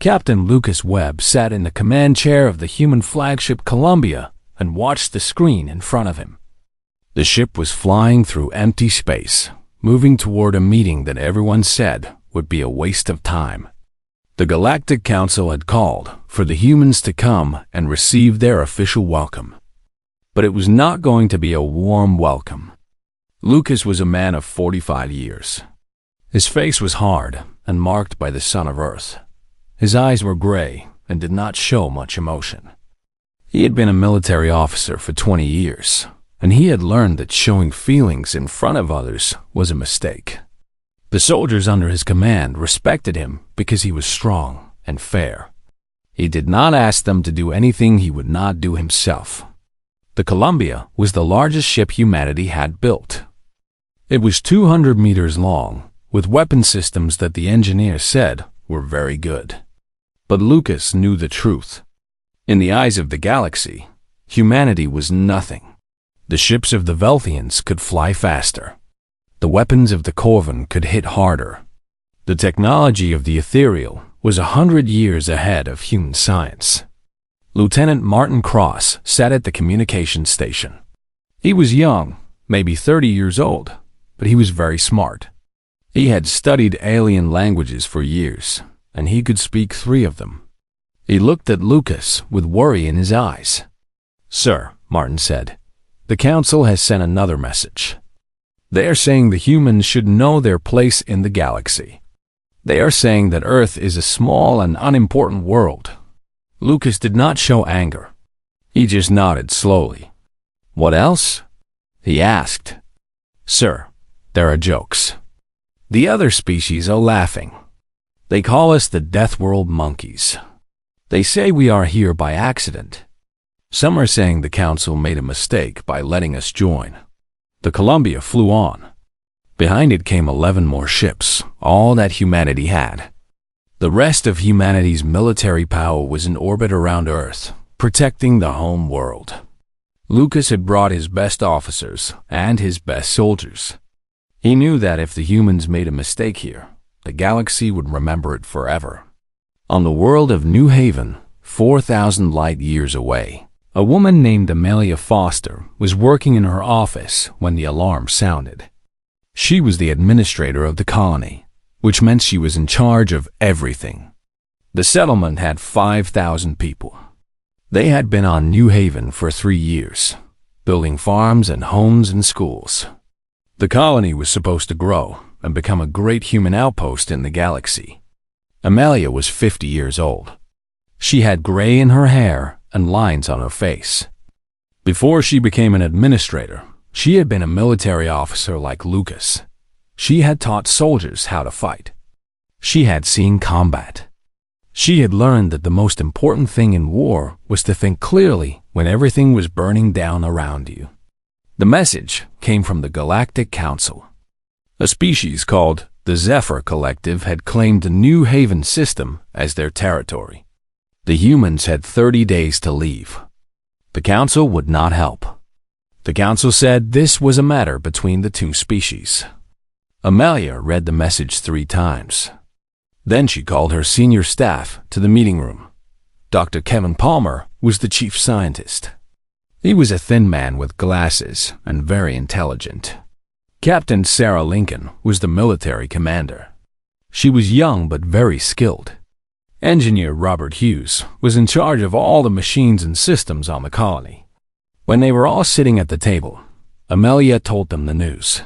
Captain Lucas Webb sat in the command chair of the human flagship Columbia and watched the screen in front of him. The ship was flying through empty space, moving toward a meeting that everyone said would be a waste of time. The Galactic Council had called for the humans to come and receive their official welcome. But it was not going to be a warm welcome. Lucas was a man of 45 years. His face was hard and marked by the sun of Earth. His eyes were gray and did not show much emotion. He had been a military officer for 20 years, and he had learned that showing feelings in front of others was a mistake. The soldiers under his command respected him because he was strong and fair. He did not ask them to do anything he would not do himself. The Columbia was the largest ship humanity had built. It was 200 meters long, with weapon systems that the engineer said were very good. But Lucas knew the truth. In the eyes of the galaxy, humanity was nothing. The ships of the Velthians could fly faster. The weapons of the Corvan could hit harder. The technology of the ethereal was 100 years ahead of human science. Lieutenant Martin Cross sat at the communications station. He was young, maybe 30 years old, but he was very smart. He had studied alien languages for years, and he could speak 3 of them. He looked at Lucas with worry in his eyes. "Sir," Martin said, "the Council has sent another message. They are saying the humans should know their place in the galaxy. They are saying that Earth is a small and unimportant world." Lucas did not show anger. He just nodded slowly. "What else?" he asked. "Sir, there are jokes. The other species are laughing. They call us the Death World monkeys. They say we are here by accident. Some are saying the Council made a mistake by letting us join." The Columbia flew on. Behind it came 11 more ships, all that humanity had. The rest of humanity's military power was in orbit around Earth, protecting the home world. Lucas had brought his best officers and his best soldiers. He knew that if the humans made a mistake here, the galaxy would remember it forever. On the world of New Haven, 4,000 light years away, a woman named Amelia Foster was working in her office when the alarm sounded. She was the administrator of the colony, which meant she was in charge of everything. The settlement had 5,000 people. They had been on New Haven for 3 years, building farms and homes and schools. The colony was supposed to grow and become a great human outpost in the galaxy. Amelia was 50 years old. She had gray in her hair and lines on her face. Before she became an administrator, she had been a military officer like Lucas. She had taught soldiers how to fight. She had seen combat. She had learned that the most important thing in war was to think clearly when everything was burning down around you. The message came from the Galactic Council. A species called the Zephyr Collective had claimed the New Haven system as their territory. The humans had 30 days to leave. The Council would not help. The Council said this was a matter between the 2 species. Amelia read the message 3 times. Then she called her senior staff to the meeting room. Dr. Kevin Palmer was the chief scientist. He was a thin man with glasses and very intelligent. Captain Sarah Lincoln was the military commander. She was young but very skilled. Engineer Robert Hughes was in charge of all the machines and systems on the colony. When they were all sitting at the table, Amelia told them the news.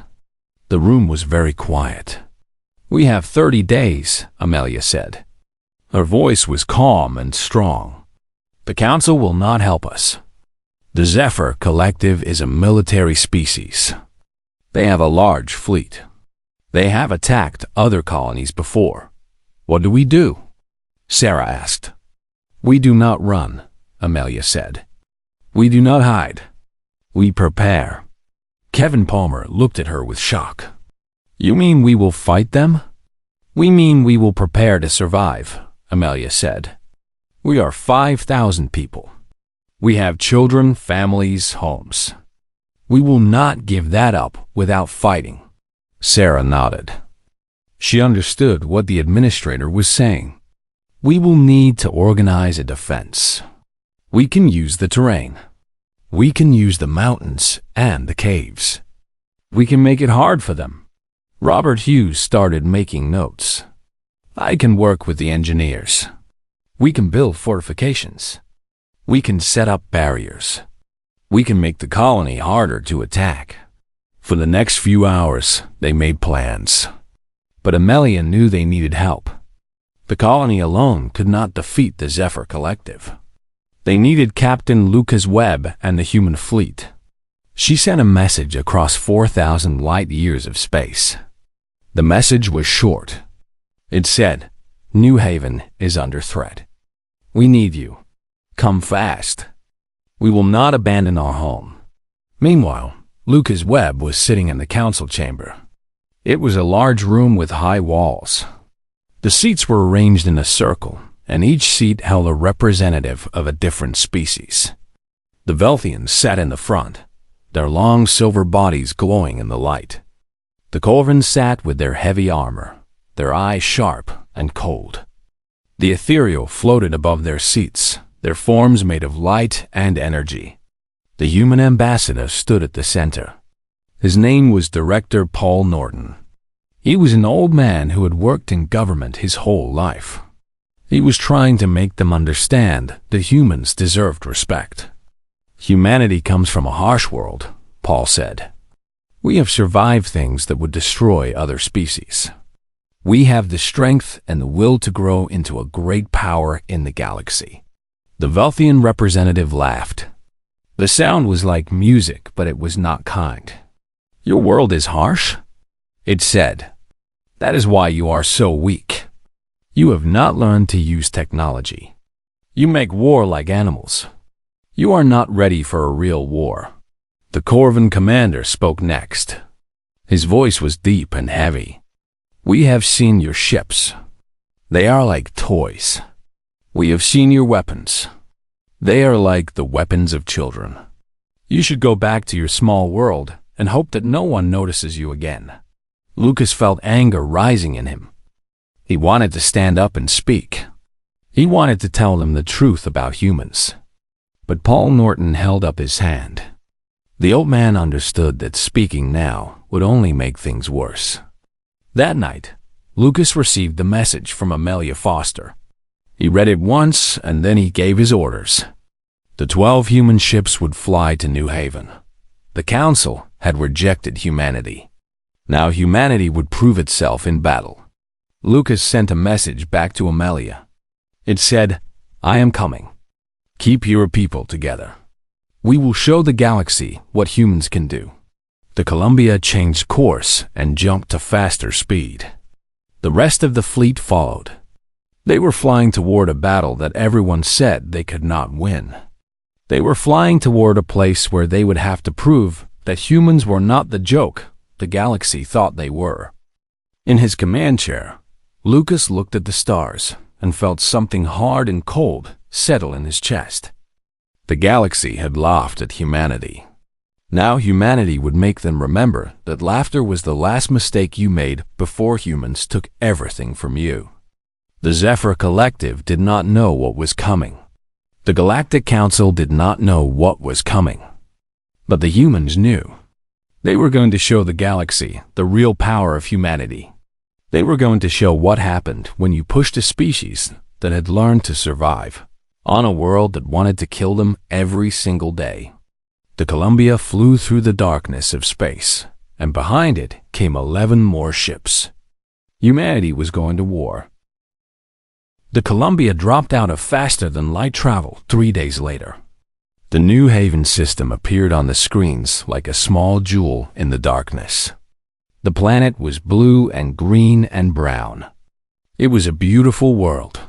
The room was very quiet. "We have 30 days," Amelia said. Her voice was calm and strong. "The Council will not help us. The Zephyr Collective is a military species. They have a large fleet. They have attacked other colonies before. What do we do?" Sarah asked. "We do not run," Amelia said. "We do not hide. We prepare." Kevin Palmer looked at her with shock. "You mean we will fight them?" "We mean we will prepare to survive," Amelia said. "We are 5,000 people. We have children, families, homes. We will not give that up without fighting." Sarah nodded. She understood what the administrator was saying. We will need to organize a defense. We can use the terrain. We can use the mountains and the caves. We can make it hard for them. Robert Hughes started making notes. I can work with the engineers. We can build fortifications. We can set up barriers. We can make the colony harder to attack. For the next few hours, they made plans. But Amelia knew they needed help. The colony alone could not defeat the Zephyr Collective. They needed Captain Lucas Webb and the human fleet. She sent a message across 4,000 light-years of space. The message was short. It said, New Haven is under threat. We need you. Come fast. We will not abandon our home. Meanwhile, Lucas Webb was sitting in the council chamber. It was a large room with high walls. The seats were arranged in a circle, and each seat held a representative of a different species. The Velthians sat in the front, their long silver bodies glowing in the light. The Corvins sat with their heavy armor, their eyes sharp and cold. The ethereal floated above their seats, their forms made of light and energy. The human ambassador stood at the center. His name was Director Paul Norton. He was an old man who had worked in government his whole life. He was trying to make them understand that humans deserved respect. Humanity comes from a harsh world, Paul said. We have survived things that would destroy other species. We have the strength and the will to grow into a great power in the galaxy. The Velthian representative laughed. The sound was like music, but it was not kind. Your world is harsh? It said. That is why you are so weak. You have not learned to use technology. You make war like animals. You are not ready for a real war. The Corvin commander spoke next. His voice was deep and heavy. We have seen your ships. They are like toys. We have seen your weapons. They are like the weapons of children. You should go back to your small world and hope that no one notices you again. Lucas felt anger rising in him. He wanted to stand up and speak. He wanted to tell them the truth about humans. But Paul Norton held up his hand. The old man understood that speaking now would only make things worse. That night, Lucas received the message from Amelia Foster. He read it once and then he gave his orders. The 12 human ships would fly to New Haven. The Council had rejected humanity. Now humanity would prove itself in battle. Lucas sent a message back to Amelia. It said, I am coming. Keep your people together. We will show the galaxy what humans can do. The Columbia changed course and jumped to faster speed. The rest of the fleet followed. They were flying toward a battle that everyone said they could not win. They were flying toward a place where they would have to prove that humans were not the joke the galaxy thought they were. In his command chair, Lucas looked at the stars and felt something hard and cold settle in his chest. The galaxy had laughed at humanity. Now humanity would make them remember that laughter was the last mistake you made before humans took everything from you. The Zephyr Collective did not know what was coming. The Galactic Council did not know what was coming. But the humans knew. They were going to show the galaxy the real power of humanity. They were going to show what happened when you pushed a species that had learned to survive on a world that wanted to kill them every single day. The Columbia flew through the darkness of space, and behind it came 11 more ships. Humanity was going to war. The Columbia dropped out of faster-than-light travel 3 days later. The New Haven system appeared on the screens like a small jewel in the darkness. The planet was blue and green and brown. It was a beautiful world.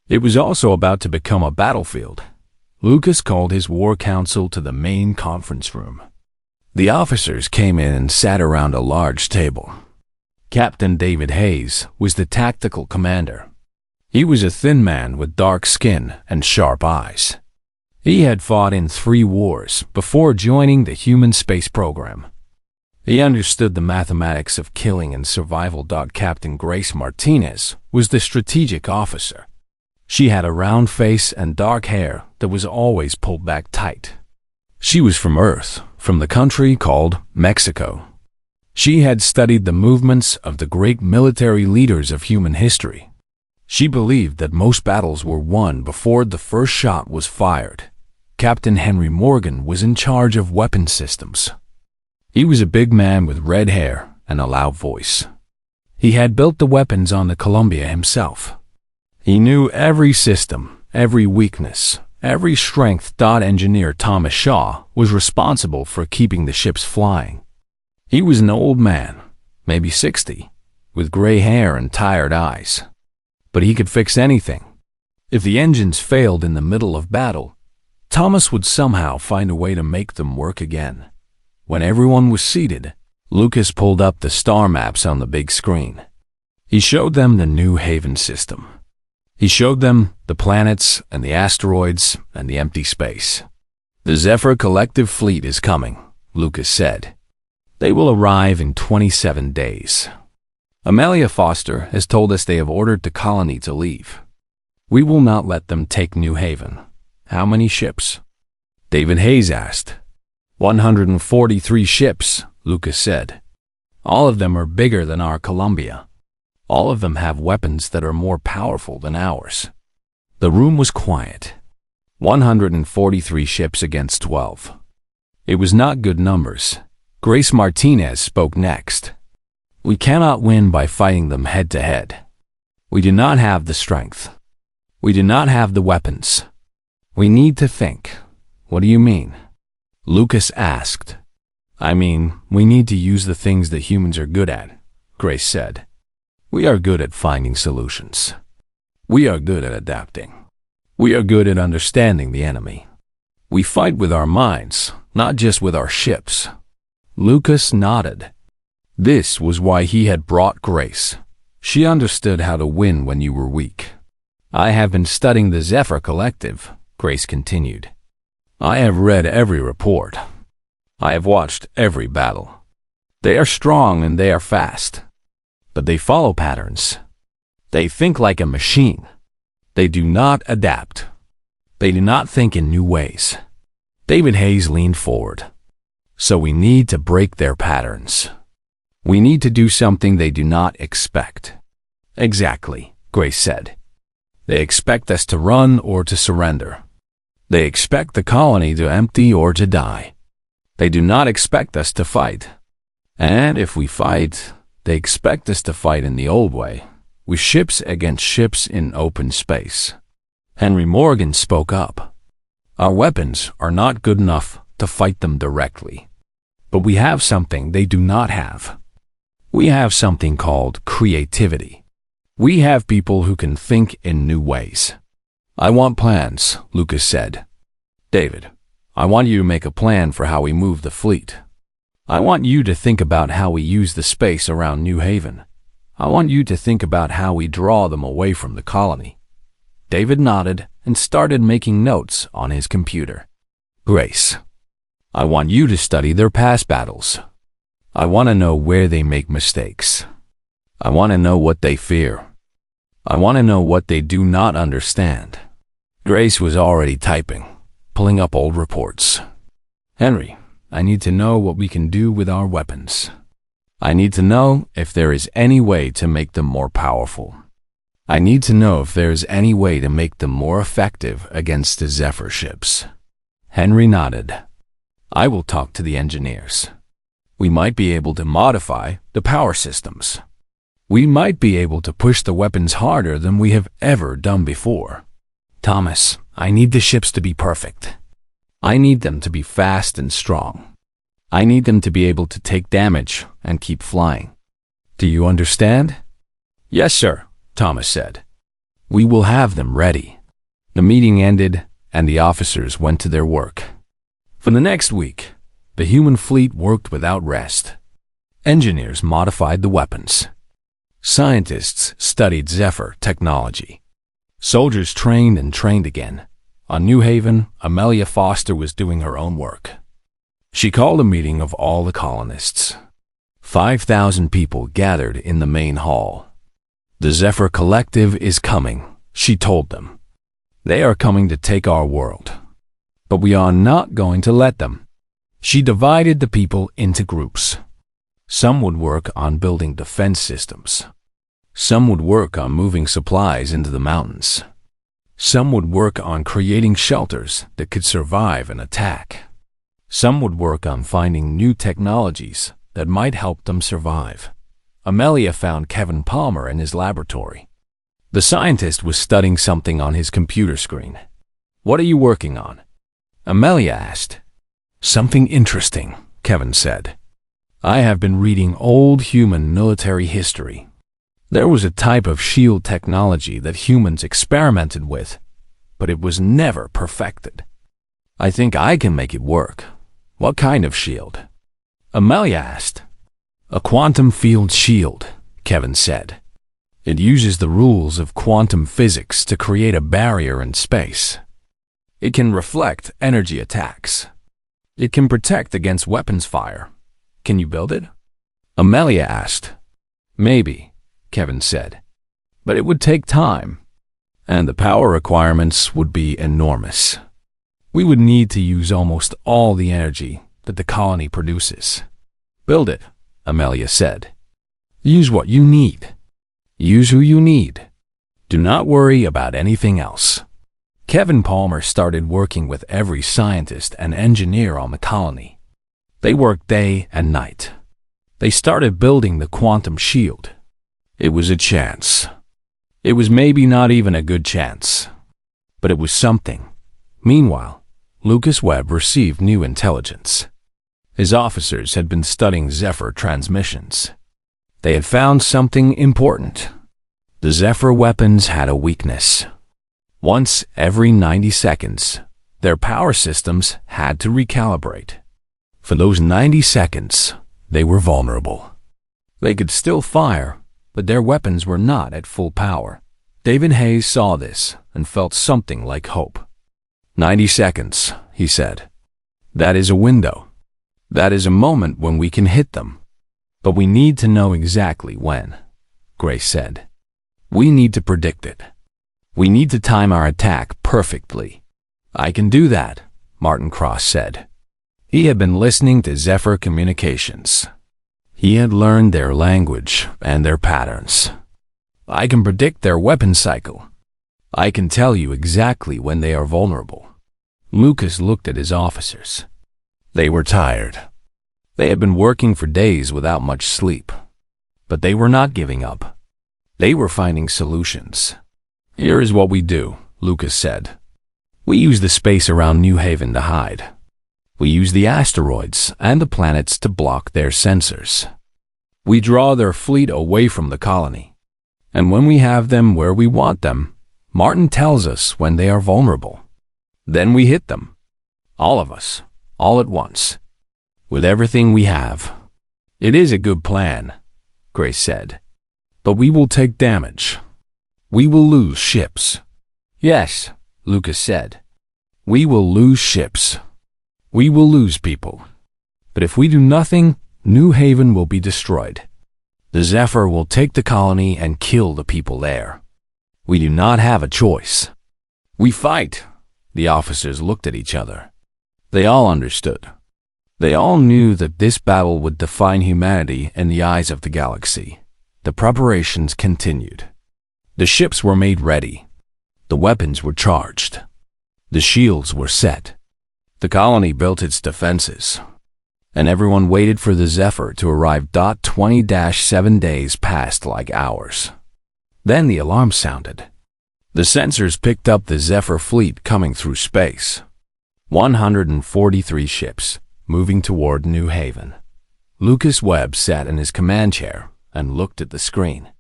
It was also about to become a battlefield. Lucas called his war council to the main conference room. The officers came in and sat around a large table. Captain David Hayes was the tactical commander. He was a thin man with dark skin and sharp eyes. He had fought in 3 wars before joining the human space program. He understood the mathematics of killing and survival. Captain Grace Martinez was the strategic officer. She had a round face and dark hair that was always pulled back tight. She was from Earth, from the country called Mexico. She had studied the movements of the great military leaders of human history. She believed that most battles were won before the first shot was fired. Captain Henry Morgan was in charge of weapon systems. He was a big man with red hair and a loud voice. He had built the weapons on the Columbia himself. He knew every system, every weakness, every strength. Engineer Thomas Shaw was responsible for keeping the ships flying. He was an old man, maybe 60, with gray hair and tired eyes. But he could fix anything. If the engines failed in the middle of battle, Thomas would somehow find a way to make them work again. When everyone was seated, Lucas pulled up the star maps on the big screen. He showed them the New Haven system. He showed them the planets and the asteroids and the empty space. The Zephyr collective fleet is coming, Lucas said. They will arrive in 27 days. Amelia Foster has told us they have ordered the colony to leave. We will not let them take New Haven. How many ships? David Hayes asked. 143 ships, Lucas said. All of them are bigger than our Columbia. All of them have weapons that are more powerful than ours. The room was quiet. 143 ships against 12. It was not good numbers. Grace Martinez spoke next. We cannot win by fighting them head to head. We do not have the strength. We do not have the weapons. We need to think. What do you mean? Lucas asked. I mean, we need to use the things that humans are good at, Grace said. We are good at finding solutions. We are good at adapting. We are good at understanding the enemy. We fight with our minds, not just with our ships. Lucas nodded. This was why he had brought Grace. She understood how to win when you were weak. I have been studying the Zephyr Collective, Grace continued. I have read every report. I have watched every battle. They are strong and they are fast. But they follow patterns. They think like a machine. They do not adapt. They do not think in new ways. David Hayes leaned forward. So we need to break their patterns. We need to do something they do not expect. Exactly, Grace said. They expect us to run or to surrender. They expect the colony to empty or to die. They do not expect us to fight. And if we fight, they expect us to fight in the old way, with ships against ships in open space. Henry Morgan spoke up. Our weapons are not good enough to fight them directly. But we have something they do not have. We have something called creativity. We have people who can think in new ways. I want plans, Lucas said. David, I want you to make a plan for how we move the fleet. I want you to think about how we use the space around New Haven. I want you to think about how we draw them away from the colony. David nodded and started making notes on his computer. Grace, I want you to study their past battles. I want to know where they make mistakes. I want to know what they fear. I want to know what they do not understand. Grace was already typing, pulling up old reports. Henry, I need to know what we can do with our weapons. I need to know if there is any way to make them more powerful. I need to know if there is any way to make them more effective against the Zephyr ships. Henry nodded. I will talk to the engineers. We might be able to modify the power systems. We might be able to push the weapons harder than we have ever done before. Thomas, I need the ships to be perfect. I need them to be fast and strong. I need them to be able to take damage and keep flying. Do you understand? Yes, sir, Thomas said. We will have them ready. The meeting ended, and the officers went to their work. For the next week, the human fleet worked without rest. Engineers modified the weapons. Scientists studied Zephyr technology. Soldiers trained and trained again. On New Haven, Amelia Foster was doing her own work. She called a meeting of all the colonists. 5,000 people gathered in the main hall. The Zephyr Collective is coming, she told them. They are coming to take our world. But we are not going to let them. She divided the people into groups. Some would work on building defense systems. Some would work on moving supplies into the mountains. Some would work on creating shelters that could survive an attack. Some would work on finding new technologies that might help them survive. Amelia found Kevin Palmer in his laboratory. The scientist was studying something on his computer screen. "What are you working on?" Amelia asked. "Something interesting," Kevin said. "I have been reading old human military history. There was a type of shield technology that humans experimented with, but it was never perfected. I think I can make it work." "What kind of shield?" Amelia asked. "A quantum field shield," Kevin said. "It uses the rules of quantum physics to create a barrier in space. It can reflect energy attacks. It can protect against weapons fire. Can you build it?" Amelia asked. "Maybe," Kevin said. "But it would take time, and the power requirements would be enormous. We would need to use almost all the energy that the colony produces." "Build it," Amelia said. "Use what you need. Use who you need. Do not worry about anything else." Kevin Palmer started working with every scientist and engineer on the colony. They worked day and night. They started building the quantum shield. It was a chance. It was maybe not even a good chance, but it was something. Meanwhile, Lucas Webb received new intelligence. His officers had been studying Zephyr transmissions. They had found something important. The Zephyr weapons had a weakness. Once every 90 seconds, their power systems had to recalibrate. For those 90 seconds, they were vulnerable. They could still fire, but their weapons were not at full power. David Hayes saw this and felt something like hope. 90 seconds, he said. That is a window. That is a moment when we can hit them. But we need to know exactly when, Grace said. We need to predict it. We need to time our attack perfectly. I can do that, Martin Cross said. He had been listening to Zephyr communications. He had learned their language and their patterns. I can predict their weapon cycle. I can tell you exactly when they are vulnerable. Lucas looked at his officers. They were tired. They had been working for days without much sleep. But they were not giving up. They were finding solutions. Here is what we do, Lucas said. We use the space around New Haven to hide. We use the asteroids and the planets to block their sensors. We draw their fleet away from the colony. And when we have them where we want them, Martin tells us when they are vulnerable. Then we hit them. All of us, all at once. With everything we have. It is a good plan, Grace said. But we will take damage. We will lose ships. Yes, Lucas said. We will lose ships. We will lose people. But if we do nothing, New Haven will be destroyed. The Zephyr will take the colony and kill the people there. We do not have a choice. We fight. The officers looked at each other. They all understood. They all knew that this battle would define humanity in the eyes of the galaxy. The preparations continued. The ships were made ready. The weapons were charged. The shields were set. The colony built its defenses. And everyone waited for the Zephyr to arrive. 20-7 days passed like hours. Then the alarm sounded. The sensors picked up the Zephyr fleet coming through space. 143 ships, moving toward New Haven. Lucas Webb sat in his command chair and looked at the screen.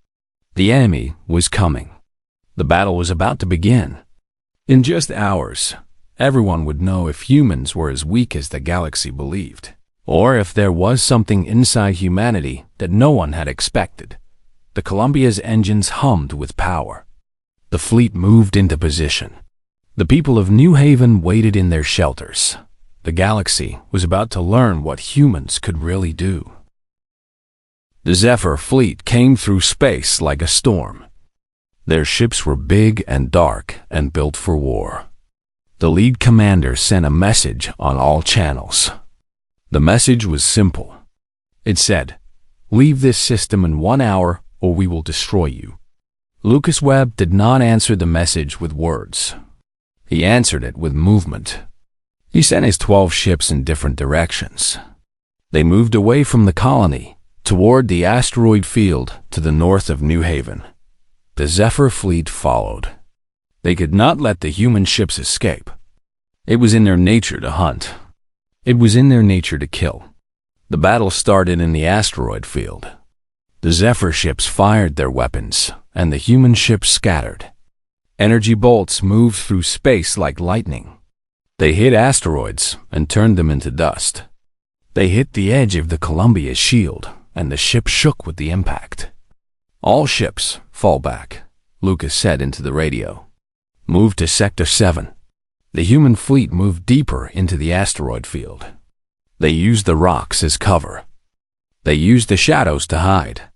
The enemy was coming. The battle was about to begin. In just hours, everyone would know if humans were as weak as the galaxy believed, or if there was something inside humanity that no one had expected. The Columbia's engines hummed with power. The fleet moved into position. The people of New Haven waited in their shelters. The galaxy was about to learn what humans could really do. The Zephyr fleet came through space like a storm. Their ships were big and dark and built for war. The lead commander sent a message on all channels. The message was simple. It said, "Leave this system in 1 hour or we will destroy you." Lucas Webb did not answer the message with words. He answered it with movement. He sent his 12 ships in different directions. They moved away from the colony, toward the asteroid field to the north of New Haven. The Zephyr fleet followed. They could not let the human ships escape. It was in their nature to hunt. It was in their nature to kill. The battle started in the asteroid field. The Zephyr ships fired their weapons, and the human ships scattered. Energy bolts moved through space like lightning. They hit asteroids and turned them into dust. They hit the edge of the Columbia's shield, and the ship shook with the impact. "All ships, fall back," Lucas said into the radio. "Move to Sector 7. The human fleet moved deeper into the asteroid field. They used the rocks as cover. They used the shadows to hide.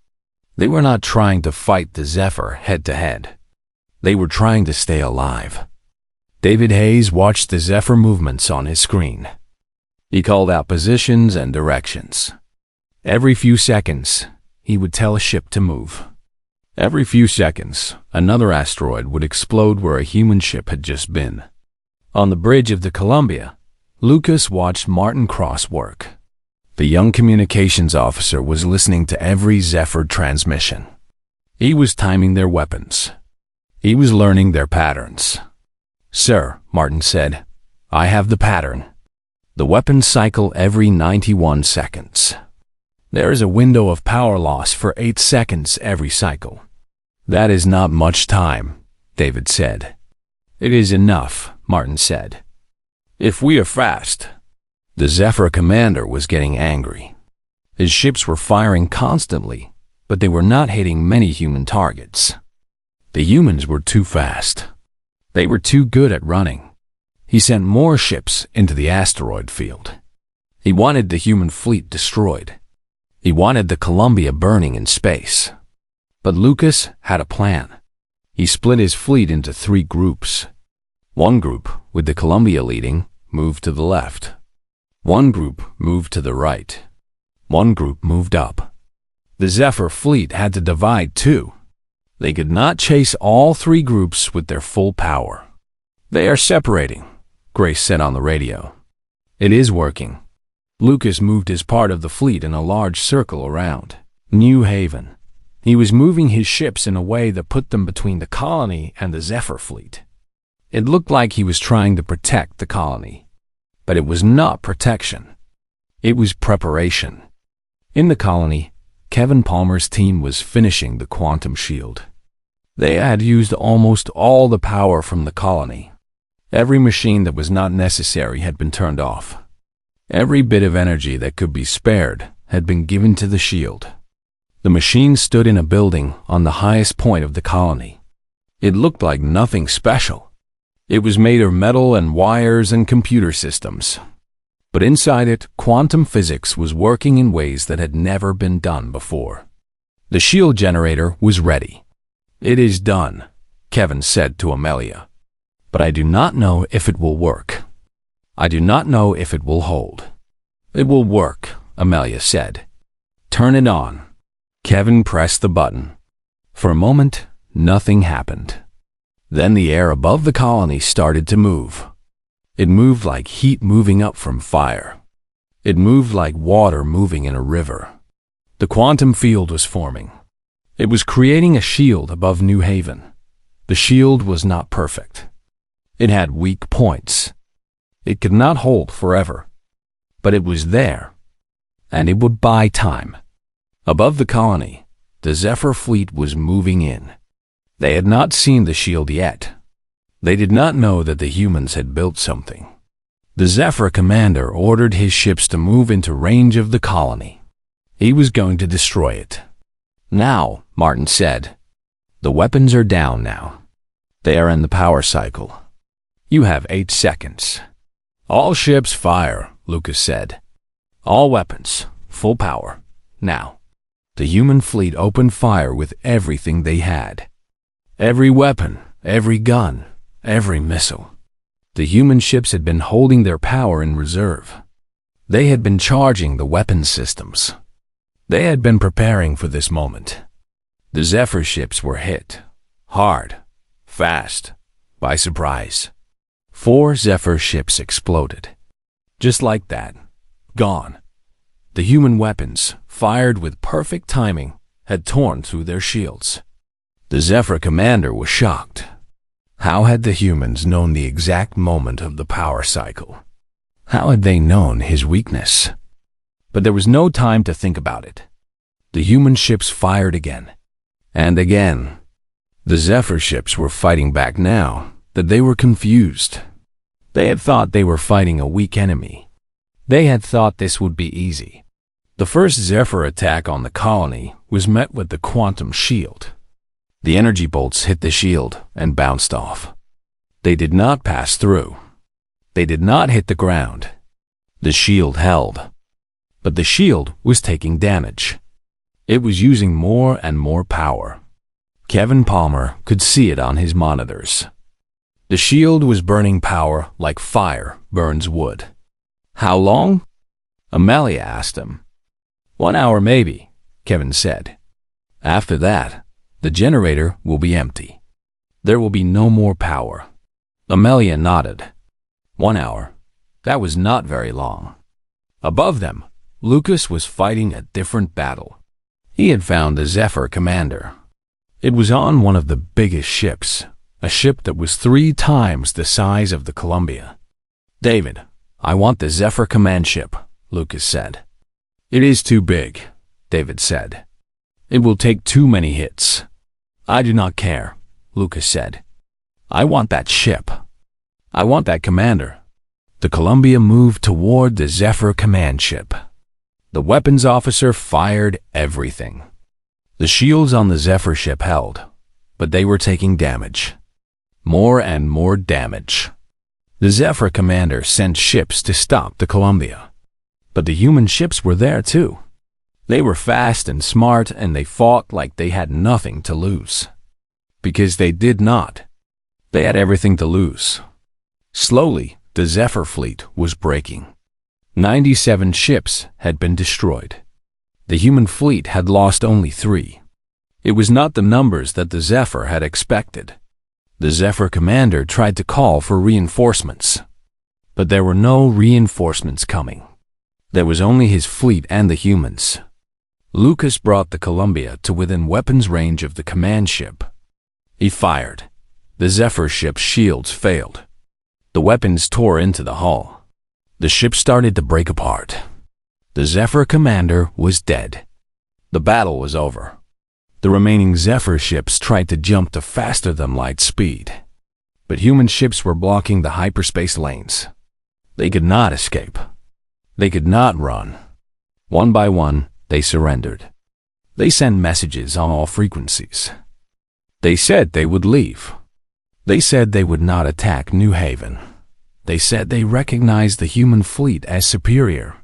They were not trying to fight the Zephyr head-to-head. They were trying to stay alive." David Hayes watched the Zephyr movements on his screen. He called out positions and directions. Every few seconds, he would tell a ship to move. Every few seconds, another asteroid would explode where a human ship had just been. On the bridge of the Columbia, Lucas watched Martin Cross work. The young communications officer was listening to every Zephyr transmission. He was timing their weapons. He was learning their patterns. "Sir," Martin said, "I have the pattern. The weapons cycle every 91 seconds. There is a window of power loss for 8 seconds every cycle." "That is not much time," David said. "It is enough," Martin said. "If we are fast." The Zephyr commander was getting angry. His ships were firing constantly, but they were not hitting many human targets. The humans were too fast. They were too good at running. He sent more ships into the asteroid field. He wanted the human fleet destroyed. He wanted the Columbia burning in space. But Lucas had a plan. He split his fleet into 3 groups. One group, with the Columbia leading, moved to the left. One group moved to the right. One group moved up. The Zephyr fleet had to divide too. They could not chase all 3 groups with their full power. "They are separating," Grace said on the radio. "It is working." Lucas moved his part of the fleet in a large circle around New Haven. He was moving his ships in a way that put them between the colony and the Zephyr fleet. It looked like he was trying to protect the colony. But it was not protection. It was preparation. In the colony, Kevin Palmer's team was finishing the quantum shield. They had used almost all the power from the colony. Every machine that was not necessary had been turned off. Every bit of energy that could be spared had been given to the shield. The machine stood in a building on the highest point of the colony. It looked like nothing special. It was made of metal and wires and computer systems. But inside it, quantum physics was working in ways that had never been done before. The shield generator was ready. "It is done," Kevin said to Amelia. "But I do not know if it will work. I do not know if it will hold." "It will work," Amelia said. "Turn it on." Kevin pressed the button. For a moment, nothing happened. Then the air above the colony started to move. It moved like heat moving up from fire. It moved like water moving in a river. The quantum field was forming. It was creating a shield above New Haven. The shield was not perfect. It had weak points. It could not hold forever. But it was there. And it would buy time. Above the colony, the Zephyr fleet was moving in. They had not seen the shield yet. They did not know that the humans had built something. The Zephyr commander ordered his ships to move into range of the colony. He was going to destroy it. "Now," Martin said. "The weapons are down now. They are in the power cycle. You have 8 seconds. All ships fire," Lucas said. "All weapons, full power, now." The human fleet opened fire with everything they had. Every weapon, every gun, every missile. The human ships had been holding their power in reserve. They had been charging the weapons systems. They had been preparing for this moment. The Zephyr ships were hit, hard, fast, by surprise. 4 Zephyr ships exploded. Just like that, gone. The human weapons, fired with perfect timing, had torn through their shields. The Zephyr commander was shocked. How had the humans known the exact moment of the power cycle? How had they known his weakness? But there was no time to think about it. The human ships fired again. And again. The Zephyr ships were fighting back now that they were confused. They had thought they were fighting a weak enemy. They had thought this would be easy. The first Zephyr attack on the colony was met with the quantum shield. The energy bolts hit the shield and bounced off. They did not pass through. They did not hit the ground. The shield held. But the shield was taking damage. It was using more and more power. Kevin Palmer could see it on his monitors. The shield was burning power like fire burns wood. How long? Amelia asked him. 1 hour maybe, Kevin said. After that, the generator will be empty. There will be no more power. Amelia nodded. 1 hour. That was not very long. Above them, Lucas was fighting a different battle. He had found the Zephyr commander. It was on one of the biggest ships, a ship that was 3 times the size of the Columbia. David, I want the Zephyr command ship, Lucas said. It is too big, David said. It will take too many hits. I do not care, Lucas said. I want that ship. I want that commander. The Columbia moved toward the Zephyr command ship. The weapons officer fired everything. The shields on the Zephyr ship held, but they were taking damage. More and more damage. The Zephyr commander sent ships to stop the Columbia. But the human ships were there too. They were fast and smart, and they fought like they had nothing to lose. Because they did not. They had everything to lose. Slowly, the Zephyr fleet was breaking. 97 ships had been destroyed. The human fleet had lost only 3. It was not the numbers that the Zephyr had expected. The Zephyr commander tried to call for reinforcements. But there were no reinforcements coming. There was only his fleet and the humans. Lucas brought the Columbia to within weapons range of the command ship. He fired. The Zephyr ship's shields failed. The weapons tore into the hull. The ship started to break apart. The Zephyr commander was dead. The battle was over. The remaining Zephyr ships tried to jump to faster-than-light speed. But human ships were blocking the hyperspace lanes. They could not escape. They could not run. One by one, they surrendered. They sent messages on all frequencies. They said they would leave. They said they would not attack New Haven. They said they recognized the human fleet as superior.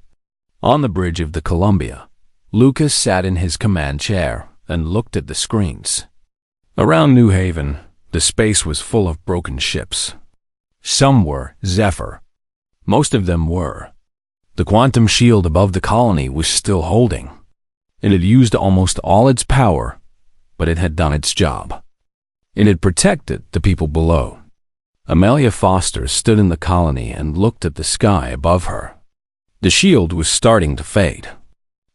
On the bridge of the Columbia, Lucas sat in his command chair and looked at the screens. Around New Haven, the space was full of broken ships. Some were Zephyr. Most of them were. The quantum shield above the colony was still holding. It had used almost all its power, but it had done its job. It had protected the people below. Amelia Foster stood in the colony and looked at the sky above her. The shield was starting to fade.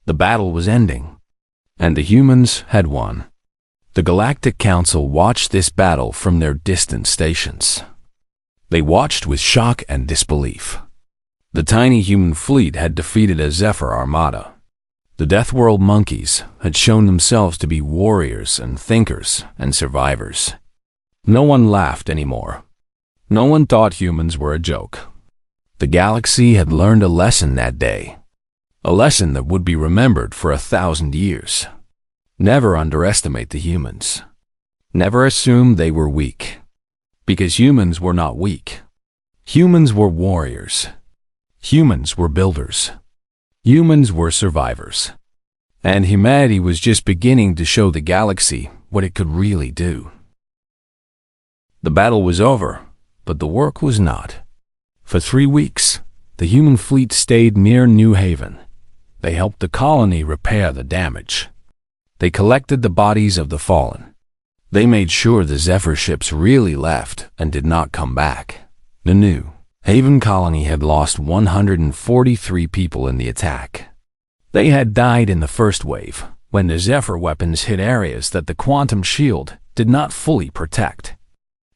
The battle was ending, and the humans had won. The Galactic Council watched this battle from their distant stations. They watched with shock and disbelief. The tiny human fleet had defeated a Zephyr armada. The Deathworld monkeys had shown themselves to be warriors and thinkers and survivors. No one laughed anymore. No one thought humans were a joke. The galaxy had learned a lesson that day. A lesson that would be remembered for 1,000 years. Never underestimate the humans. Never assume they were weak. Because humans were not weak. Humans were warriors. Humans were builders. Humans were survivors. And humanity was just beginning to show the galaxy what it could really do. The battle was over, but the work was not. For 3 weeks, the human fleet stayed near New Haven. They helped the colony repair the damage. They collected the bodies of the fallen. They made sure the Zephyr ships really left and did not come back. The New Haven colony had lost 143 people in the attack. They had died in the first wave, when the Zephyr weapons hit areas that the quantum shield did not fully protect.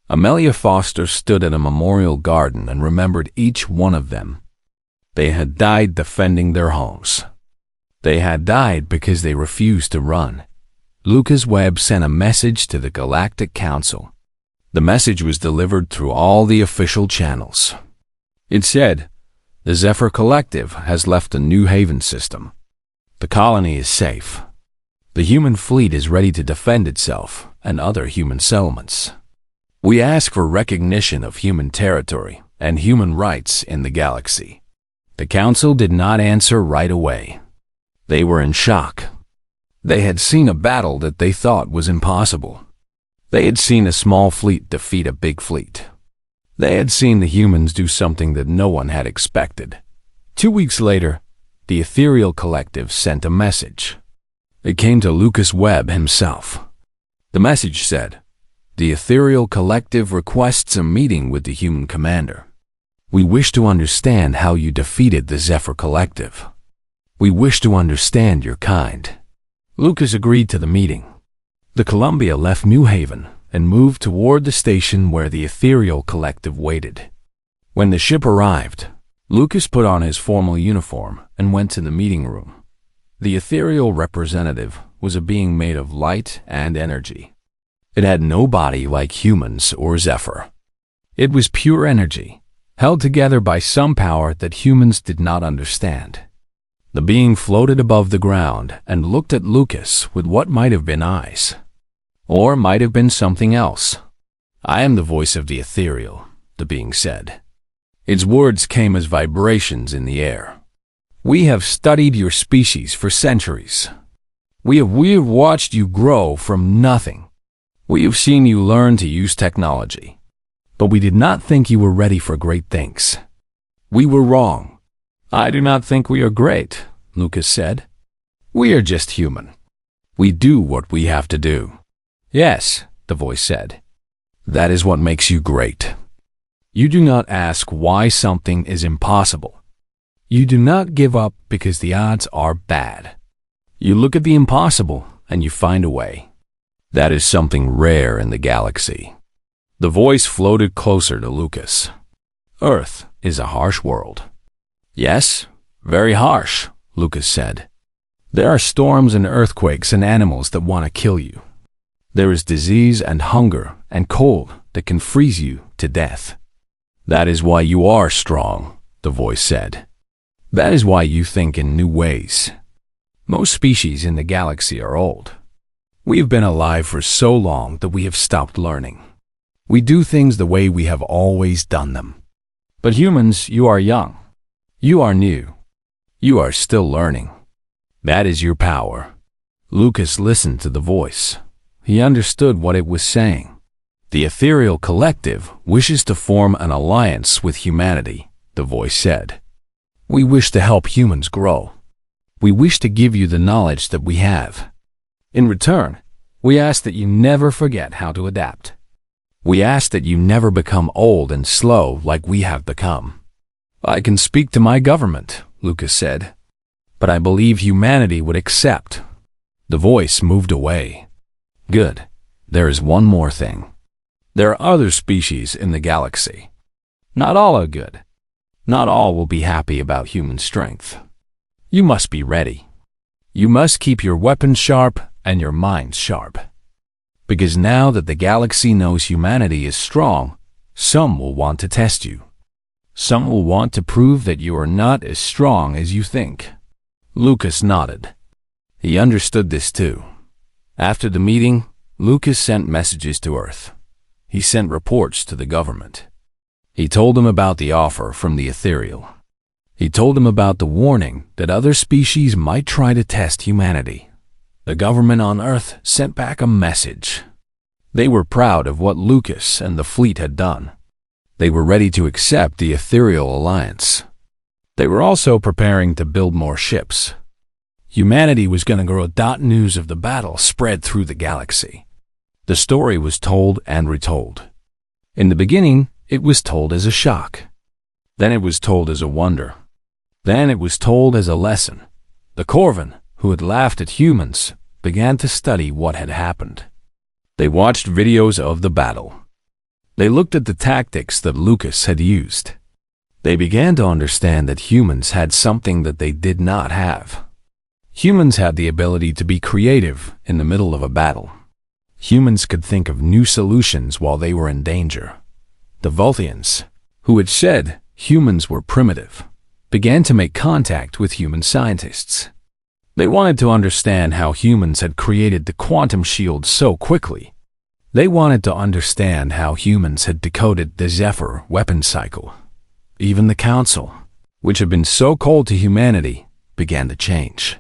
Amelia Foster stood at a memorial garden and remembered each one of them. They had died defending their homes. They had died because they refused to run. Lucas Webb sent a message to the Galactic Council. The message was delivered through all the official channels. It said, "The Zephyr Collective has left the New Haven system. The colony is safe. The human fleet is ready to defend itself and other human settlements. We ask for recognition of human territory and human rights in the galaxy." The council did not answer right away. They were in shock. They had seen a battle that they thought was impossible. They had seen a small fleet defeat a big fleet. They had seen the humans do something that no one had expected. 2 weeks later, the Ethereal Collective sent a message. It came to Lucas Webb himself. The message said, "The Ethereal Collective requests a meeting with the human commander. We wish to understand how you defeated the Zephyr Collective. We wish to understand your kind." Lucas agreed to the meeting. The Columbia left New Haven and moved toward the station where the Ethereal Collective waited. When the ship arrived, Lucas put on his formal uniform and went to the meeting room. The ethereal representative was a being made of light and energy. It had no body like humans or Zephyr. It was pure energy, held together by some power that humans did not understand. The being floated above the ground and looked at Lucas with what might have been eyes, or might have been something else. "I am the voice of the ethereal," the being said. Its words came as vibrations in the air. "We have studied your species for centuries. We have watched you grow from nothing. We have seen you learn to use technology. But we did not think you were ready for great things. We were wrong." "I do not think we are great," Lucas said. "We are just human. We do what we have to do." "Yes," the voice said. "That is what makes you great. You do not ask why something is impossible. You do not give up because the odds are bad. You look at the impossible and you find a way. That is something rare in the galaxy." The voice floated closer to Lucas. "Earth is a harsh world." "Yes, very harsh," Lucas said. "There are storms and earthquakes and animals that want to kill you. There is disease and hunger and cold that can freeze you to death. That is why you are strong," the voice said. "That is why you think in new ways. Most species in the galaxy are old. We have been alive for so long that we have stopped learning. We do things the way we have always done them. But humans, you are young. You are new. You are still learning. That is your power." Lucas listened to the voice. He understood what it was saying. "The Ethereal Collective wishes to form an alliance with humanity," the voice said. "We wish to help humans grow. We wish to give you the knowledge that we have. In return, we ask that you never forget how to adapt. We ask that you never become old and slow like we have become." "I can speak to my government," Lucas said, "but I believe humanity would accept." The voice moved away. "Good. There is one more thing. There are other species in the galaxy. Not all are good. Not all will be happy about human strength. You must be ready. You must keep your weapons sharp and your minds sharp. Because now that the galaxy knows humanity is strong, some will want to test you. Some will want to prove that you are not as strong as you think." Lucas nodded. He understood this too. After the meeting, Lucas sent messages to Earth. He sent reports to the government. He told them about the offer from the Ethereal. He told them about the warning that other species might try to test humanity. The government on Earth sent back a message. They were proud of what Lucas and the fleet had done. They were ready to accept the Ethereal Alliance. They were also preparing to build more ships. Humanity was going to grow. News of the battle spread through the galaxy. The story was told and retold. In the beginning, it was told as a shock. Then it was told as a wonder. Then it was told as a lesson. The Corvan, who had laughed at humans, began to study what had happened. They watched videos of the battle. They looked at the tactics that Lucas had used. They began to understand that humans had something that they did not have. Humans had the ability to be creative in the middle of a battle. Humans could think of new solutions while they were in danger. The Vulthians, who had said humans were primitive, began to make contact with human scientists. They wanted to understand how humans had created the quantum shield so quickly. They wanted to understand how humans had decoded the Zephyr weapon cycle. Even the Council, which had been so cold to humanity, began to change.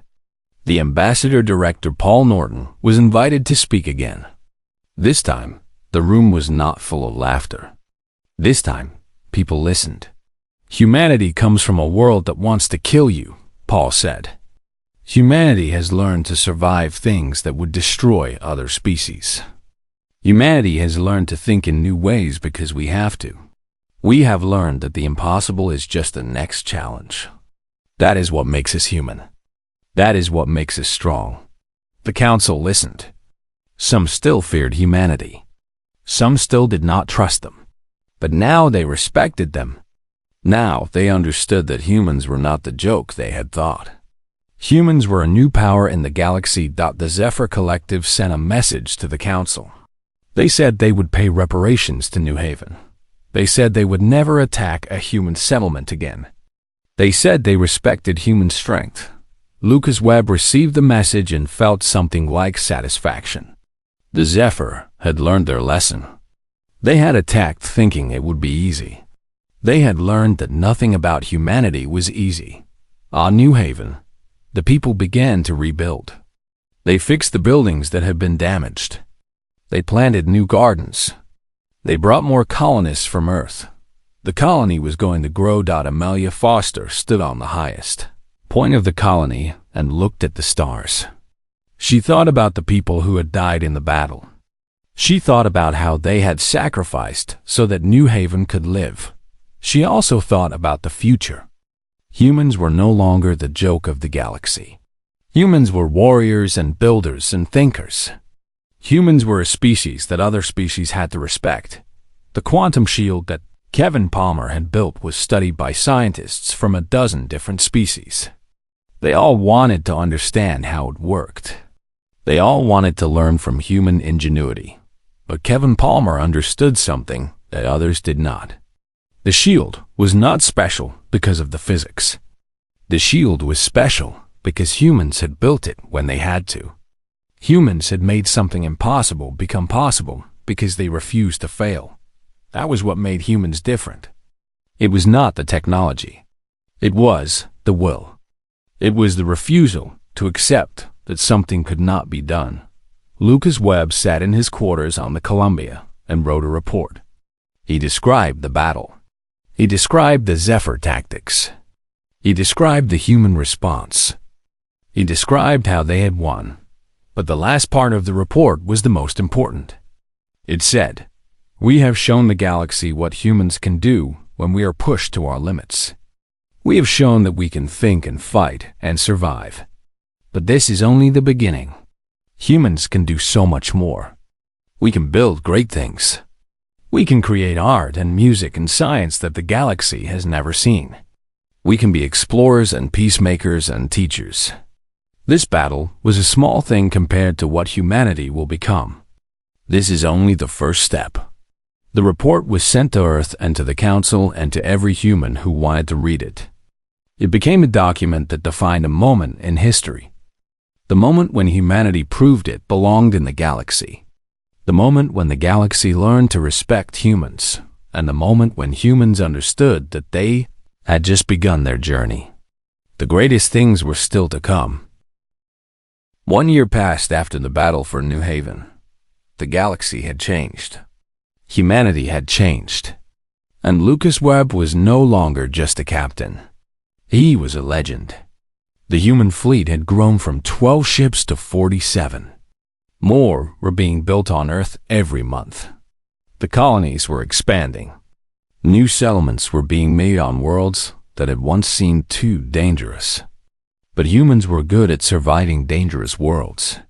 The ambassador director Paul Norton was invited to speak again. This time, the room was not full of laughter. This time, people listened. Humanity comes from a world that wants to kill you, Paul said. Humanity has learned to survive things that would destroy other species. Humanity has learned to think in new ways because we have to. We have learned that the impossible is just the next challenge. That is what makes us human. That is what makes us strong. The council listened. Some still feared humanity. Some still did not trust them. But now they respected them. Now they understood that humans were not the joke they had thought. Humans were a new power in the galaxy. The Zephyr Collective sent a message to the council. They said they would pay reparations to New Haven. They said they would never attack a human settlement again. They said they respected human strength. Lucas Webb received the message and felt something like satisfaction. The Zephyr had learned their lesson. They had attacked thinking it would be easy. They had learned that nothing about humanity was easy. On New Haven, the people began to rebuild. They fixed the buildings that had been damaged. They planted new gardens. They brought more colonists from Earth. The colony was going to grow. Amelia Foster stood on the highest point of the colony and looked at the stars. She thought about the people who had died in the battle. She thought about how they had sacrificed so that New Haven could live. She also thought about the future. Humans were no longer the joke of the galaxy. Humans were warriors and builders and thinkers. Humans were a species that other species had to respect. The quantum shield that Kevin Palmer had built was studied by scientists from a dozen different species. They all wanted to understand how it worked. They all wanted to learn from human ingenuity. But Kevin Palmer understood something that others did not. The shield was not special because of the physics. The shield was special because humans had built it when they had to. Humans had made something impossible become possible because they refused to fail. That was what made humans different. It was not the technology. It was the will. It was the refusal to accept that something could not be done. Lucas Webb sat in his quarters on the Columbia and wrote a report. He described the battle. He described the Zephyr tactics. He described the human response. He described how they had won. But the last part of the report was the most important. It said, "We have shown the galaxy what humans can do when we are pushed to our limits. We have shown that we can think and fight and survive. But this is only the beginning. Humans can do so much more. We can build great things. We can create art and music and science that the galaxy has never seen. We can be explorers and peacemakers and teachers." This battle was a small thing compared to what humanity will become. This is only the first step. The report was sent to Earth and to the Council and to every human who wanted to read it. It became a document that defined a moment in history. The moment when humanity proved it belonged in the galaxy. The moment when the galaxy learned to respect humans, and the moment when humans understood that they had just begun their journey. The greatest things were still to come. 1 year passed after the battle for New Haven. the galaxy had changed. Humanity had changed. And Lucas Webb was no longer just a captain. He was a legend. The human fleet had grown from 12 ships to 47. More were being built on Earth every month. The colonies were expanding. New settlements were being made on worlds that had once seemed too dangerous. But humans were good at surviving dangerous worlds.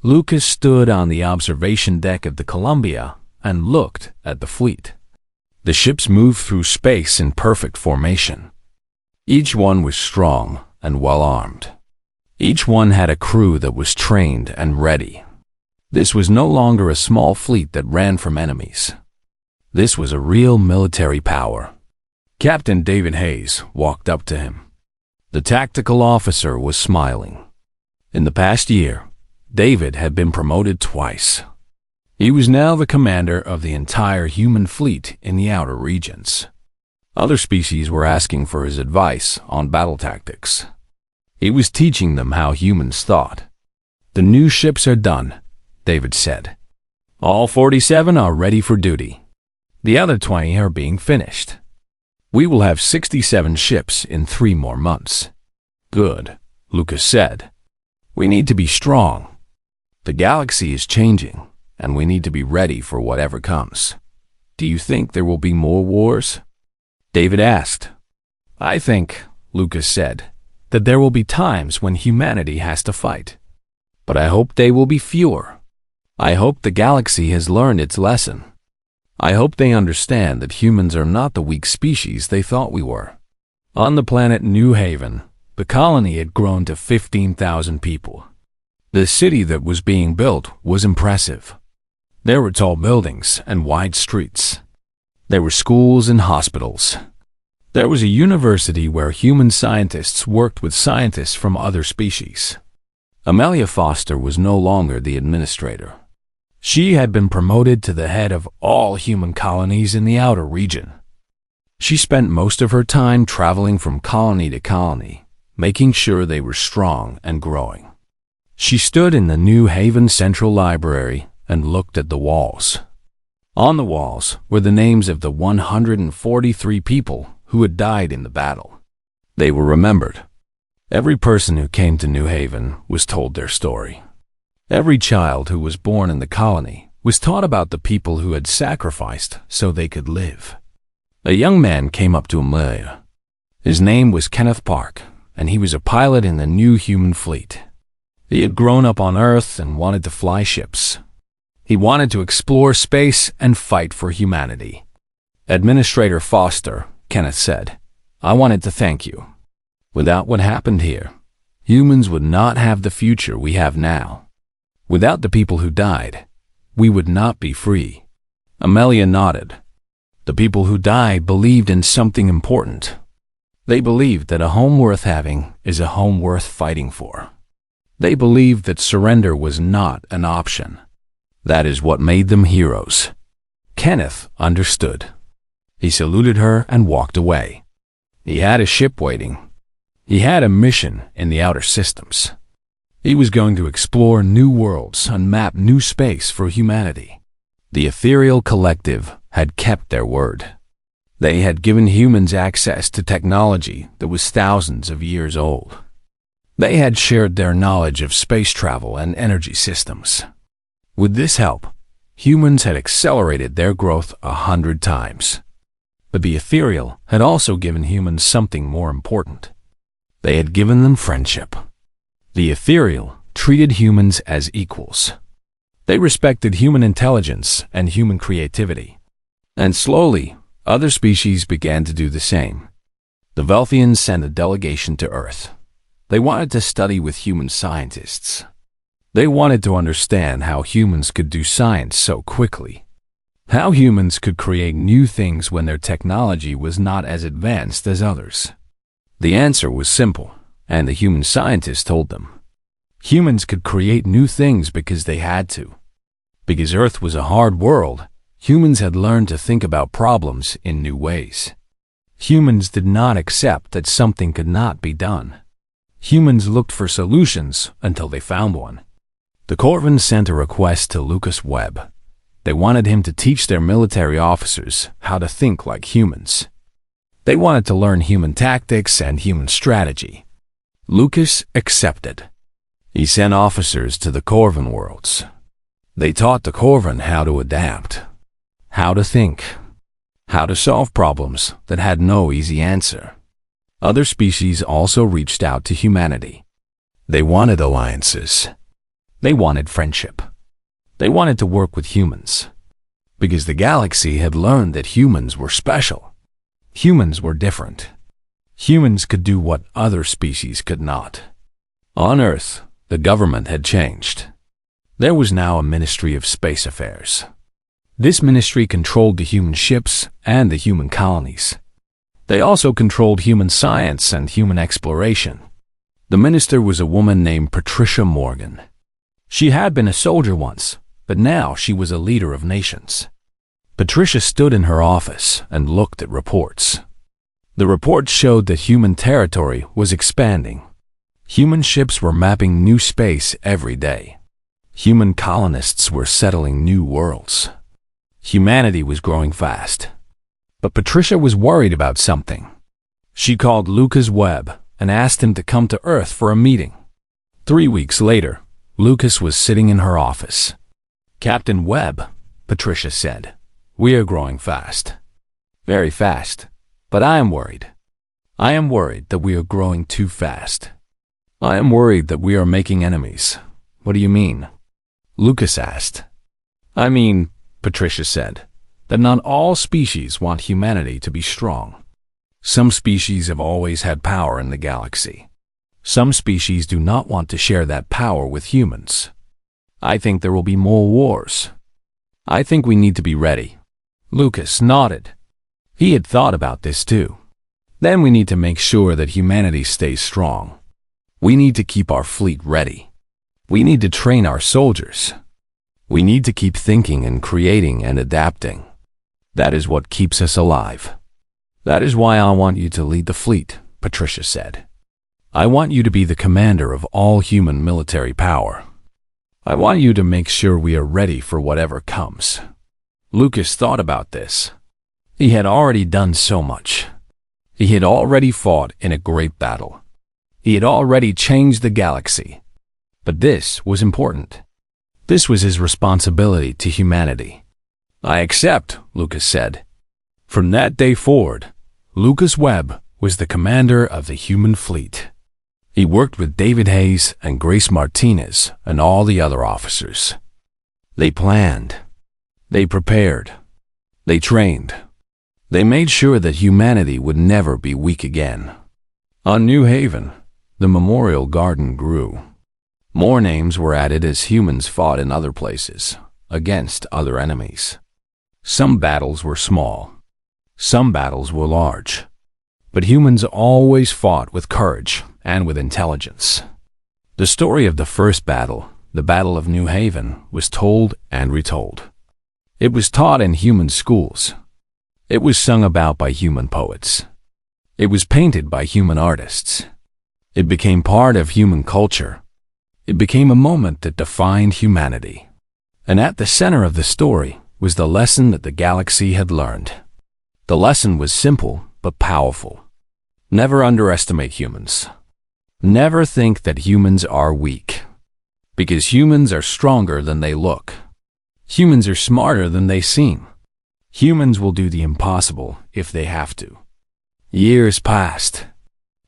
Lucas stood on the observation deck of the Columbia and looked at the fleet. The ships moved through space in perfect formation. Each one was strong and well-armed. Each one had a crew that was trained and ready. This was no longer a small fleet that ran from enemies. This was a real military power. Captain David Hayes walked up to him. The tactical officer was smiling. In the past year, David had been promoted twice. He was now the commander of the entire human fleet in the outer regions. Other species were asking for his advice on battle tactics. He was teaching them how humans thought. "The new ships are done," David said. "All 47 are ready for duty. The other 20 are being finished. We will have 67 ships in 3 more months." "Good," Lucas said. "We need to be strong. The galaxy is changing, and we need to be ready for whatever comes." "Do you think there will be more wars?" David asked. "I think," Lucas said, "that there will be times when humanity has to fight. But I hope they will be fewer. I hope the galaxy has learned its lesson. I hope they understand that humans are not the weak species they thought we were." On the planet New Haven, the colony had grown to 15,000 people. The city that was being built was impressive. There were tall buildings and wide streets. There were schools and hospitals. There was a university where human scientists worked with scientists from other species. Amelia Foster was no longer the administrator. She had been promoted to the head of all human colonies in the outer region. She spent most of her time traveling from colony to colony, making sure they were strong and growing. She stood in the New Haven Central Library and looked at the walls. On the walls were the names of the 143 people who had died in the battle. They were remembered. Every person who came to New Haven was told their story. Every child who was born in the colony was taught about the people who had sacrificed so they could live. A young man came up to Amelia. His name was Kenneth Park, and he was a pilot in the new human fleet. He had grown up on Earth and wanted to fly ships. He wanted to explore space and fight for humanity. "Administrator Foster," Kenneth said, "I wanted to thank you. Without what happened here, humans would not have the future we have now. Without the people who died, we would not be free." Amelia nodded. The people who died believed in something important. They believed that a home worth having is a home worth fighting for. They believed that surrender was not an option. That is what made them heroes. Kenneth understood. He saluted her and walked away. He had a ship waiting. He had a mission in the outer systems. He was going to explore new worlds and map new space for humanity. The Ethereal Collective had kept their word. They had given humans access to technology that was thousands of years old. They had shared their knowledge of space travel and energy systems. With this help, humans had accelerated their growth 100 times. But the Ethereal had also given humans something more important. They had given them friendship. The Ethereal treated humans as equals. They respected human intelligence and human creativity. And slowly, other species began to do the same. The Velthians sent a delegation to Earth. They wanted to study with human scientists. They wanted to understand how humans could do science so quickly. How humans could create new things when their technology was not as advanced as others. The answer was simple, and the human scientists told them. Humans could create new things because they had to. Because Earth was a hard world, humans had learned to think about problems in new ways. Humans did not accept that something could not be done. Humans looked for solutions until they found one. The Corvins sent a request to Lucas Webb. They wanted him to teach their military officers how to think like humans. They wanted to learn human tactics and human strategy. Lucas accepted. He sent officers to the Corvin worlds. They taught the Corvin how to adapt, how to think, how to solve problems that had no easy answer. Other species also reached out to humanity. They wanted alliances. They wanted friendship. They wanted to work with humans. Because the galaxy had learned that humans were special. Humans were different. Humans could do what other species could not. On Earth, the government had changed. There was now a Ministry of Space Affairs. This ministry controlled the human ships and the human colonies. They also controlled human science and human exploration. The minister was a woman named Patricia Morgan. She had been a soldier once, but now she was a leader of nations. Patricia stood in her office and looked at reports. The reports showed that human territory was expanding. Human ships were mapping new space every day. Human colonists were settling new worlds. Humanity was growing fast. But Patricia was worried about something. She called Lucas Webb and asked him to come to Earth for a meeting. 3 weeks later, Lucas was sitting in her office. "Captain Webb," Patricia said, "we are growing fast. Very fast. But I am worried. I am worried that we are growing too fast. I am worried that we are making enemies." "What do you mean?" Lucas asked. "I mean," Patricia said, "that not all species want humanity to be strong. Some species have always had power in the galaxy. Some species do not want to share that power with humans. I think there will be more wars. I think we need to be ready." Lucas nodded. He had thought about this too. Then we need to make sure that humanity stays strong. We need to keep our fleet ready. We need to train our soldiers. We need to keep thinking and creating and adapting. That is what keeps us alive. "That is why I want you to lead the fleet," Patricia said. "I want you to be the commander of all human military power. I want you to make sure we are ready for whatever comes." Lucas thought about this. He had already done so much. He had already fought in a great battle. He had already changed the galaxy. But this was important. This was his responsibility to humanity. "I accept," Lucas said. From that day forward, Lucas Webb was the commander of the human fleet. He worked with David Hayes and Grace Martinez and all the other officers. They planned. They prepared. They trained. They made sure that humanity would never be weak again. On New Haven, the memorial garden grew. More names were added as humans fought in other places, against other enemies. Some battles were small. Some battles were large. But humans always fought with courage and with intelligence. The story of the first battle, the Battle of New Haven, was told and retold. It was taught in human schools. It was sung about by human poets. It was painted by human artists. It became part of human culture. It became a moment that defined humanity. And at the center of the story was the lesson that the galaxy had learned. The lesson was simple but powerful. Never underestimate humans. Never think that humans are weak. Because humans are stronger than they look. Humans are smarter than they seem. Humans will do the impossible if they have to. Years passed.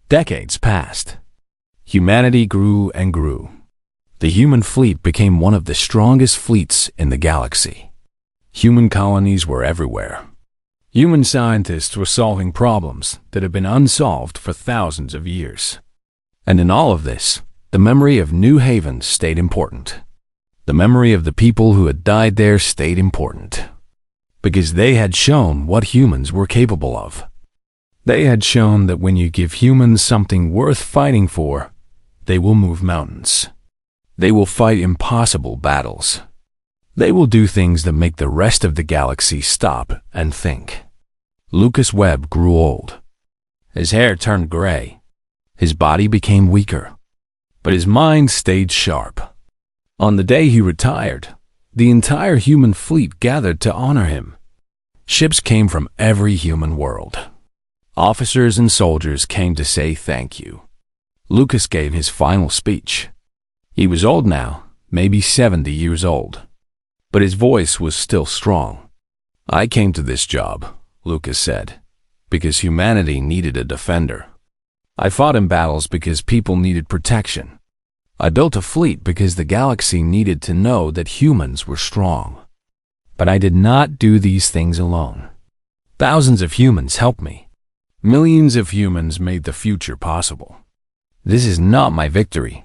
Decades passed. Humanity grew and grew. The human fleet became one of the strongest fleets in the galaxy. Human colonies were everywhere. Human scientists were solving problems that had been unsolved for thousands of years. And in all of this, the memory of New Haven stayed important. The memory of the people who had died there stayed important. Because they had shown what humans were capable of. They had shown that when you give humans something worth fighting for, they will move mountains. They will fight impossible battles. They will do things that make the rest of the galaxy stop and think. Lucas Webb grew old. His hair turned gray. His body became weaker. But his mind stayed sharp. On the day he retired, the entire human fleet gathered to honor him. Ships came from every human world. Officers and soldiers came to say thank you. Lucas gave his final speech. He was old now, maybe 70 years old, but his voice was still strong. I came to this job, Lucas said, because humanity needed a defender. I fought in battles because people needed protection. I built a fleet because the galaxy needed to know that humans were strong. But I did not do these things alone. Thousands of humans helped me. Millions of humans made the future possible. This is not my victory.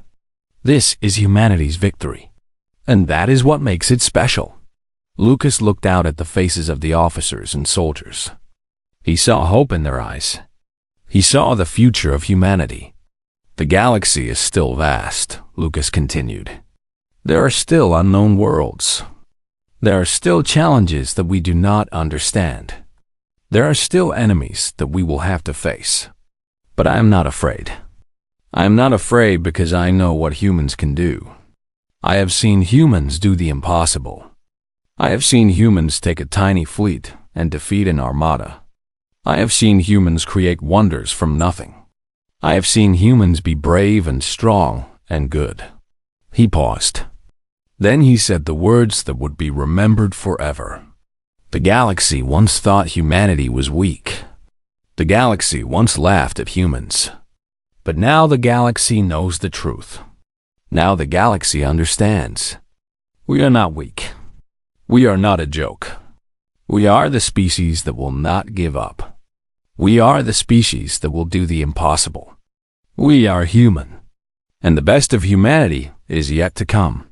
This is humanity's victory. And that is what makes it special. Lucas looked out at the faces of the officers and soldiers. He saw hope in their eyes. He saw the future of humanity. The galaxy is still vast, Lucas continued. There are still unknown worlds. There are still challenges that we do not understand. There are still enemies that we will have to face. But I am not afraid. I am not afraid because I know what humans can do. I have seen humans do the impossible. I have seen humans take a tiny fleet and defeat an armada. I have seen humans create wonders from nothing. I have seen humans be brave and strong and good. He paused. Then he said the words that would be remembered forever. The galaxy once thought humanity was weak. The galaxy once laughed at humans. But now the galaxy knows the truth. Now the galaxy understands. We are not weak. We are not a joke. We are the species that will not give up. We are the species that will do the impossible. We are human. And the best of humanity is yet to come.